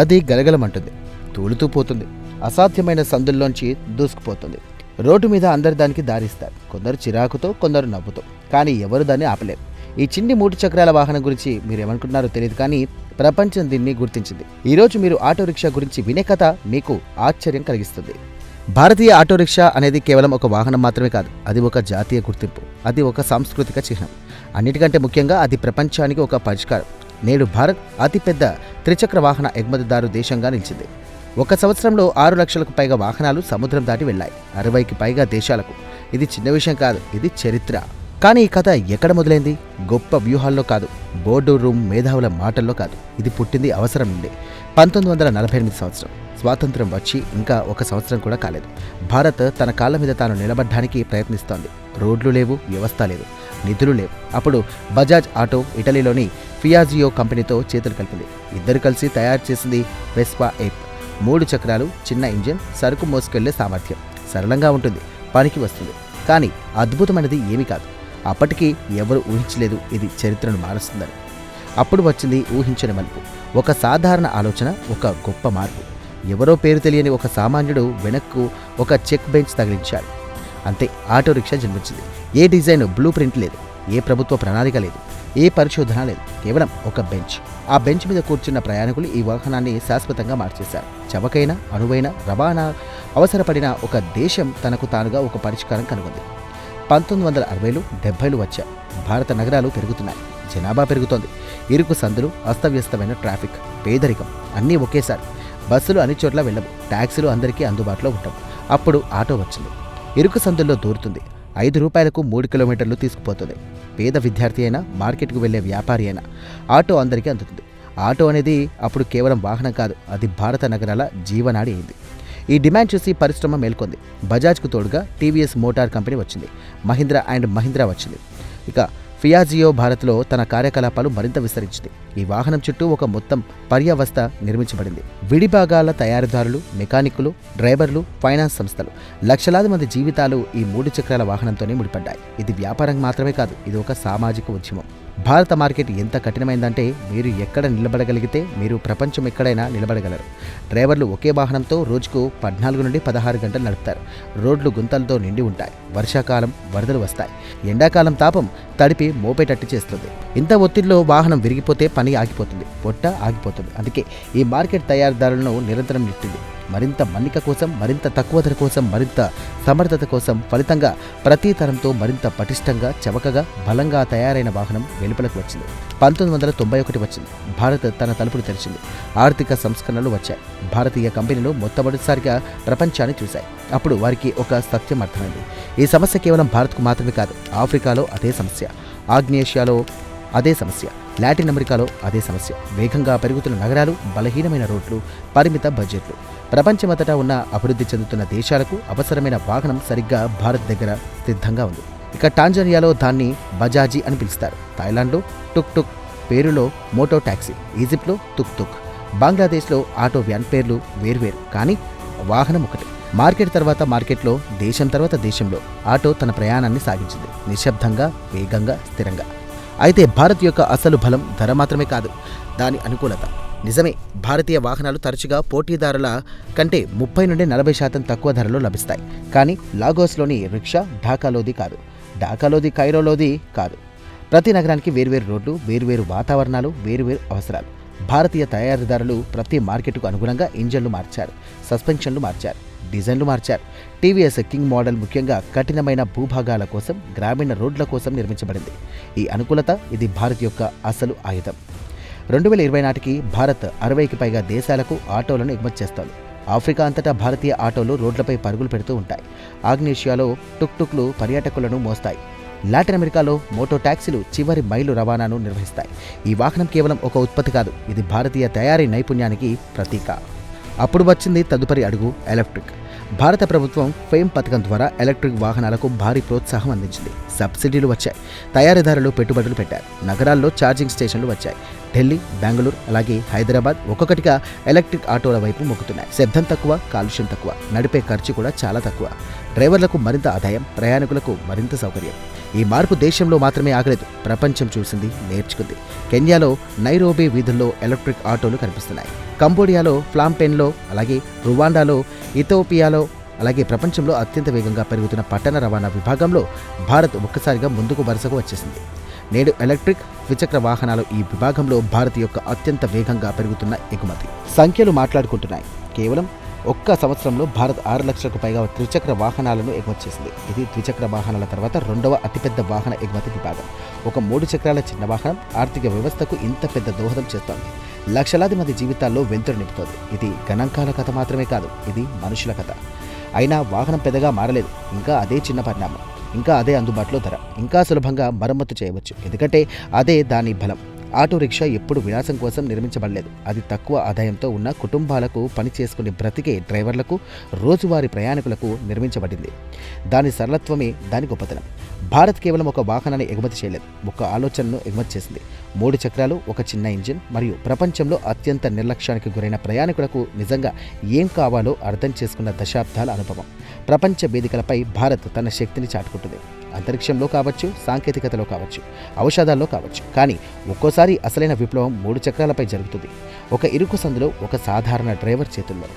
అది గలగలమంటుంది, తూలుతూ పోతుంది, అసాధ్యమైన సందుల్లోంచి దూసుకుపోతుంది. రోడ్డు మీద అందరు దానికి దారిస్తారు, కొందరు చిరాకుతో, కొందరు నవ్వుతో, కానీ ఎవరు దాన్ని ఆపలేరు. ఈ చిన్ని 3 చక్రాల వాహనం గురించి మీరేమనుకుంటున్నారో తెలియదు, కానీ ప్రపంచం దీన్ని గుర్తించింది. ఈరోజు మీరు ఆటో రిక్షా గురించి వినే కథ మీకు ఆశ్చర్యం కలిగిస్తుంది. భారతీయ ఆటో రిక్షా అనేది కేవలం ఒక వాహనం మాత్రమే కాదు, అది ఒక జాతీయ గుర్తింపు, అది ఒక సాంస్కృతిక చిహ్నం. అన్నిటికంటే ముఖ్యంగా అది ప్రపంచానికి ఒక పరిష్కారం. నేడు భారత్ అతిపెద్ద త్రిచక్ర వాహన ఎగుమతిదారు దేశంగా నిలిచింది. ఒక సంవత్సరంలో 6 లక్షలకు పైగా వాహనాలు సముద్రం దాటి వెళ్లాయి, 60కి పైగా దేశాలకు. ఇది చిన్న విషయం కాదు, ఇది చరిత్ర. కానీ ఈ కథ ఎక్కడ మొదలైంది? గొప్ప వ్యూహాల్లో కాదు, బోర్డు రూమ్ మేధావుల మాటల్లో కాదు. ఇది పుట్టింది అవసరం నుండి. 1948 సంవత్సరం. స్వాతంత్రం వచ్చి ఇంకా ఒక సంవత్సరం కూడా కాలేదు. భారత్ తన కాళ్ల మీద తాను నిలబడ్డానికి ప్రయత్నిస్తోంది. రోడ్లు లేవు, వ్యవస్థ లేదు, నిధులు లేవు. అప్పుడు బజాజ్ ఆటో ఇటలీలోని ఫియాజియో కంపెనీతో చేతులు కలిపింది. ఇద్దరు కలిసి తయారు చేసింది వెస్పా ఎయిప్. 3 చక్రాలు, చిన్న ఇంజిన్, సరుకు మోసుకెళ్లే సామర్థ్యం. సరళంగా ఉంటుంది, పనికి వస్తుంది. కానీ అద్భుతమైనది ఏమీ కాదు. అప్పటికీ ఎవరు ఊహించలేదు ఇది చరిత్రను మారుస్తుందని. అప్పుడు వచ్చింది ఊహించని మలుపు. ఒక సాధారణ ఆలోచన, ఒక గొప్ప మార్పు. ఎవరో పేరు తెలియని ఒక సామాన్యుడు వెనక్కు ఒక చెక్ బెంచ్ తగిలించాడు. అంతే, ఆటో రిక్షా జన్మించింది. ఏ డిజైన్ బ్లూ ప్రింట్ లేదు, ఏ ప్రభుత్వ ప్రణాళిక లేదు, ఏ పరిశోధన లేదు, కేవలం ఒక బెంచ్. ఆ బెంచ్ మీద కూర్చున్న ప్రయాణికులు ఈ వాహనాన్ని శాశ్వతంగా మార్చేశారు. చవకైన, అనువైన, రవాణా అవసరపడిన ఒక దేశం తనకు తానుగా ఒక పరిష్కారం కనుగొంది. 1960లు, 70లు వచ్చాయి. భారత నగరాలు పెరుగుతున్నాయి, జనాభా పెరుగుతోంది. ఇరుకు సందులు, అస్తవ్యస్తమైన ట్రాఫిక్, పేదరికం అన్నీ ఒకేసారి. బస్సులు అన్ని చోట్ల వెళ్ళవు, ట్యాక్సీలు అందరికీ అందుబాటులో ఉండవు. అప్పుడు ఆటో వచ్చింది. ఇరుకు సందుల్లో దూరుతుంది. 5 రూపాయలకు 3 కిలోమీటర్లు తీసుకుపోతుంది. పేద విద్యార్థి అయినా, మార్కెట్కు వెళ్లే వ్యాపారి అయినా ఆటో అందరికీ అందుతుంది. ఆటో అనేది అప్పుడు కేవలం వాహనం కాదు, అది భారత నగరాల జీవనాడి అయింది. ఈ డిమాండ్ చూసి పరిశ్రమ మేల్కొంది. బజాజ్కు తోడుగా టీవీఎస్ మోటార్ కంపెనీ వచ్చింది, మహీంద్రా అండ్ మహీంద్రా వచ్చింది. ఇక ఫియాజియో భారత్లో తన కార్యకలాపాలు మరింత విస్తరించింది. ఈ వాహనం చుట్టూ ఒక మొత్తం పర్యావస్థ నిర్మించబడింది. విడిభాగాల తయారీదారులు, మెకానిక్కులు, డ్రైవర్లు, ఫైనాన్స్ సంస్థలు, లక్షలాది మంది జీవితాలు ఈ 3 చక్రాల వాహనంతోనే ముడిపడ్డాయి. ఇది వ్యాపారం మాత్రమే కాదు, ఇది ఒక సామాజిక ఉద్యమం. భారత మార్కెట్ ఎంత కఠినమైందంటే మీరు ఎక్కడ నిలబడగలిగితే మీరు ప్రపంచం ఎక్కడైనా నిలబడగలరు. డ్రైవర్లు ఒకే వాహనంతో రోజుకు 14 నుండి 16 గంటలు నడుపుతారు. రోడ్లు గుంతలతో నిండి ఉంటాయి. వర్షాకాలం వరదలు వస్తాయి, ఎండాకాలం తాపం తడిపి మోపేటట్టు చేస్తుంది. ఇంత ఒత్తిడిలో వాహనం విరిగిపోతే పని ఆగిపోతుంది, పొట్ట ఆగిపోతుంది. అందుకే ఈ మార్కెట్ తయారీదారులను నిరంతరం నెట్టింది. మరింత మన్నిక కోసం, మరింత తక్కువ ధర కోసం, మరింత సమర్థత కోసం. ఫలితంగా ప్రతి తరంతో మరింత పటిష్టంగా, చవకగా, బలంగా తయారైన వాహనం వెలుపలకు వచ్చింది. 1991 వచ్చింది. భారత్ తన తలుపులు తెరిచింది. ఆర్థిక సంస్కరణలు వచ్చాయి. భారతీయ కంపెనీలు మొట్టమొదటిసారిగా ప్రపంచాన్ని చూశాయి. అప్పుడు వారికి ఒక సత్యం అర్థమైంది. ఈ సమస్య కేవలం భారత్కు మాత్రమే కాదు, ఆఫ్రికాలో అదే సమస్య, ఆగ్నేషియాలో అదే సమస్య, లాటిన్ అమెరికాలో అదే సమస్య. వేగంగా పెరుగుతున్న నగరాలు, బలహీనమైన రోడ్లు, పరిమిత బడ్జెట్లు. ప్రపంచమంతటా ఉన్న అభివృద్ధి చెందుతున్న దేశాలకు అవసరమైన వాహనం సరిగ్గా భారత్ దగ్గర సిద్ధంగా ఉంది. ఇక టాంజానియాలో దాన్ని బజాజీ అని పిలుస్తారు. థాయిలాండ్లో టుక్ టుక్ పేరులో మోటో టాక్సీ, ఈజిప్ట్లో తుక్ తుక్, బంగ్లాదేశ్లో ఆటో వ్యాన్ పేర్లు వేర్వేరు, కానీ వాహనం ఒకటి. మార్కెట్ తర్వాత మార్కెట్లో, దేశం తర్వాత దేశంలో ఆటో తన ప్రయాణాన్ని సాగించింది, నిశ్శబ్దంగా, వేగంగా, స్థిరంగా. అయితే భారత్ యొక్క అసలు బలం ధర మాత్రమే కాదు, దాని అనుకూలత. నిజమే, భారతీయ వాహనాలు తరచుగా పోటీదారుల కంటే 30 నుండి 40% తక్కువ ధరలో లభిస్తాయి. కానీ లాగోస్లోని రిక్షా ఢాకాలోది కాదు, ఢాకాలోది కైరోలోది కాదు. ప్రతి నగరానికి వేర్వేరు రోడ్లు, వేర్వేరు వాతావరణాలు, వేర్వేరు అవసరాలు. భారతీయ తయారీదారులు ప్రతి మార్కెట్కు అనుగుణంగా ఇంజన్లు మార్చారు, సస్పెన్షన్లు మార్చారు, డిజైన్లు మార్చారు. టీవీఎస్ కింగ్ మోడల్ ముఖ్యంగా కఠినమైన భూభాగాల కోసం, గ్రామీణ రోడ్ల కోసం నిర్మించబడింది. ఈ అనుకూలత, ఇది భారత్ యొక్క అసలు ఆయుధం. 2020 నాటికి భారత్ 60కి పైగా దేశాలకు ఆటోలను ఎగుమతి చేస్తోంది. ఆఫ్రికా అంతటా భారతీయ ఆటోలు రోడ్లపై పరుగులు పెడుతూ ఉంటాయి. ఆగ్నేషియాలో టుక్ టుక్లు పర్యాటకులను మోస్తాయి. లాటిన్ అమెరికాలో మోటో టాక్సీలు చివరి మైలు రవాణాను నిర్వహిస్తాయి. ఈ వాహనం కేవలం ఒక ఉత్పత్తి కాదు, ఇది భారతీయ తయారీ నైపుణ్యానికి ప్రతీక. అప్పుడు వచ్చింది తదుపరి అడుగు, ఎలక్ట్రిక్. భారత ప్రభుత్వం ఫేమ్ పథకం ద్వారా ఎలక్ట్రిక్ వాహనాలకు భారీ ప్రోత్సాహం అందించింది. సబ్సిడీలు వచ్చాయి, తయారీదారులు పెట్టుబడులు పెట్టారు, నగరాల్లో ఛార్జింగ్ స్టేషన్లు వచ్చాయి. ఢిల్లీ, బెంగళూరు, అలాగే హైదరాబాద్ ఒక్కొక్కటిగా ఎలక్ట్రిక్ ఆటోల వైపు మొక్కుతున్నాయి. శబ్దం తక్కువ, కాలుష్యం తక్కువ, నడిపే ఖర్చు కూడా చాలా తక్కువ. డ్రైవర్లకు మరింత ఆదాయం, ప్రయాణికులకు మరింత సౌకర్యం. ఈ మార్పు దేశంలో మాత్రమే ఆగలేదు, ప్రపంచం చూసింది, నేర్చుకుంది. కెన్యాలో నైరోబీ వీధుల్లో ఎలక్ట్రిక్ ఆటోలు కనిపిస్తున్నాయి. కంబోడియాలో ఫ్లాంపెన్లో, అలాగే రువాండాలో, ఇథియోపియాలో, అలాగే ప్రపంచంలో అత్యంత వేగంగా పెరుగుతున్న పట్టణ రవాణా విభాగంలో భారత్ ఒక్కసారిగా ముందుకు వరుసకు వచ్చేసింది. నేడు ఎలక్ట్రిక్ ద్విచక్ర వాహనాలు ఈ విభాగంలో భారత్ యొక్క అత్యంత వేగంగా పెరుగుతున్న ఎగుమతి. సంఖ్యలు మాట్లాడుకుంటున్నాయి. కేవలం ఒక్క సంవత్సరంలో భారత్ 6 లక్షలకు పైగా ద్విచక్ర వాహనాలను ఎగుమతి చేసింది. ఇది ద్విచక్ర వాహనాల తర్వాత 2వ అతిపెద్ద వాహన ఎగుమతి విభాగం. ఒక 3 చక్రాల చిన్న వాహనం ఆర్థిక వ్యవస్థకు ఇంత పెద్ద దోహదం చేస్తోంది. లక్షలాది మంది జీవితాల్లో వెంతురు నింపుతోంది. ఇది గణాంకాల కథ మాత్రమే కాదు, ఇది మనుషుల కథ. అయినా వాహనం పెద్దగా మారలేదు. ఇంకా అదే చిన్న పరిణామం, ఇంకా అదే అందుబాటులో ధర, ఇంకా సులభంగా మరమ్మతు చేయవచ్చు. ఎందుకంటే అదే దాని బలం. ఆటో రిక్షా ఎప్పుడు విలాసం కోసం నిర్మించబడలేదు. అది తక్కువ ఆదాయంతో ఉన్న కుటుంబాలకు, పని చేసుకుని బ్రతికే డ్రైవర్లకు, రోజువారీ ప్రయాణికులకు నిర్మించబడింది. దాని సరళత్వమే దాని గొప్పతనం. భారత్ కేవలం ఒక వాహనాన్ని ఎగుమతి చేయలేదు, ఒక ఆలోచనను ఎగుమతి చేసింది. 3 చక్రాలు, ఒక చిన్న ఇంజిన్ మరియు ప్రపంచంలో అత్యంత నిర్లక్ష్యానికి గురైన ప్రయాణికులకు నిజంగా ఏం కావాలో అర్థం చేసుకున్న దశాబ్దాల అనుభవం. ప్రపంచ వేదికలపై భారత్ తన శక్తిని చాటుకుంటుంది. అంతరిక్షంలో కావచ్చు, సాంకేతికతలో కావచ్చు, ఔషధాల్లో కావచ్చు. కానీ ఒక్కోసారి అసలైన విప్లవం 3 చక్రాలపై జరుగుతుంది. ఒక ఇరుకు సందులో, ఒక సాధారణ డ్రైవర్ చేతుల్లో.